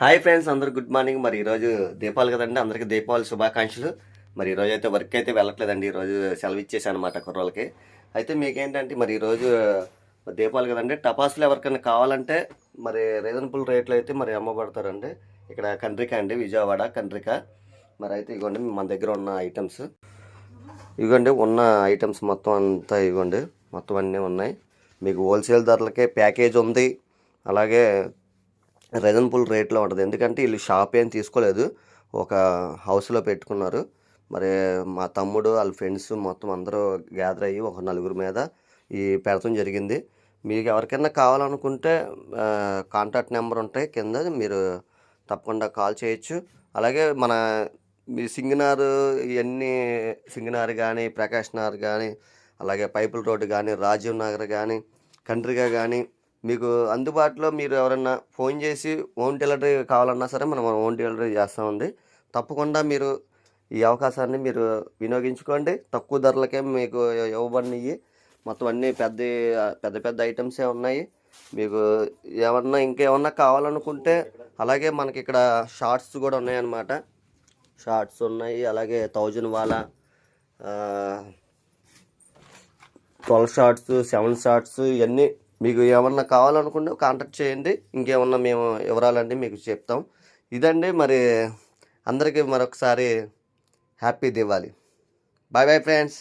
Hi friends, అందరు good morning. మరి ఈరోజు దీపావళి కదండి, అందరికీ దీపావళి శుభాకాంక్షలు. మరి ఈరోజు అయితే వర్క్ అయితే వెళ్ళట్లేదండి, ఈరోజు సెలవు ఇచ్చేసాను అనమాట కుర్రోళ్ళకి. అయితే మీకేంటంటే మరి ఈరోజు దీపావళి కదండి, టపాసులు ఎవరికైనా కావాలంటే మరి రీజనబుల్ రేట్లు అయితే మరి అమ్మబడతారండి. ఇక్కడ కండ్రిక అండి, విజయవాడ కండ్రిక. మరి అయితే ఇవ్వండి మన దగ్గర ఉన్న ఐటమ్స్, ఇవ్వండి ఉన్న ఐటమ్స్ మొత్తం అంతా ఇవ్వండి, మొత్తం అన్నీ ఉన్నాయి. మీకు హోల్సేల్ ధరలకే ప్యాకేజ్ ఉంది. అలాగే రీజనబుల్ రేట్లో ఉంటుంది, ఎందుకంటే వీళ్ళు షాప్ ఏం తీసుకోలేదు, ఒక హౌస్లో పెట్టుకున్నారు. మరి మా తమ్ముడు వాళ్ళ ఫ్రెండ్స్ మొత్తం అందరూ గ్యాదర్ అయ్యి ఒక నలుగురు మీద ఈ పెడతం జరిగింది. మీకు ఎవరికైనా కావాలనుకుంటే కాంటాక్ట్ నెంబర్ ఉంటాయి కింద, మీరు తప్పకుండా కాల్ చేయొచ్చు. అలాగే మన మీ సింగనారు ఇవన్నీ, సింగనారు కానీ, ప్రకాష్ నగర్ కానీ, అలాగే పైపుల రోడ్డు కానీ, రాజీవ్ నగర్ కానీ, కండ్రిగా కానీ మీకు అందుబాటులో మీరు ఎవరన్నా ఫోన్ చేసి హోమ్ డెలివరీ కావాలన్నా సరే మనం హోమ్ డెలివరీ చేస్తామండి. తప్పకుండా మీరు ఈ అవకాశాన్ని మీరు వినియోగించుకోండి. తక్కువ ధరలకే మీకు ఇవ్వబడినవి మొత్తం అన్నీ పెద్ద పెద్ద పెద్ద ఐటమ్సే ఉన్నాయి. మీకు ఏమన్నా ఇంకేమన్నా కావాలనుకుంటే అలాగే మనకి ఇక్కడ షార్ట్స్ కూడా ఉన్నాయన్నమాట. షార్ట్స్ ఉన్నాయి, అలాగే 1000 వాలా 12 షార్ట్స్, 7 షార్ట్స్, ఇవన్నీ మీకు ఏమన్నా కావాలనుకుంటే కాంటాక్ట్ చేయండి. ఇంకేమన్నా మేము వివరాలండి మీకు చెప్తాం. ఇదండి మరి అందరికీ మరొకసారి happy Diwali. Bye bye friends.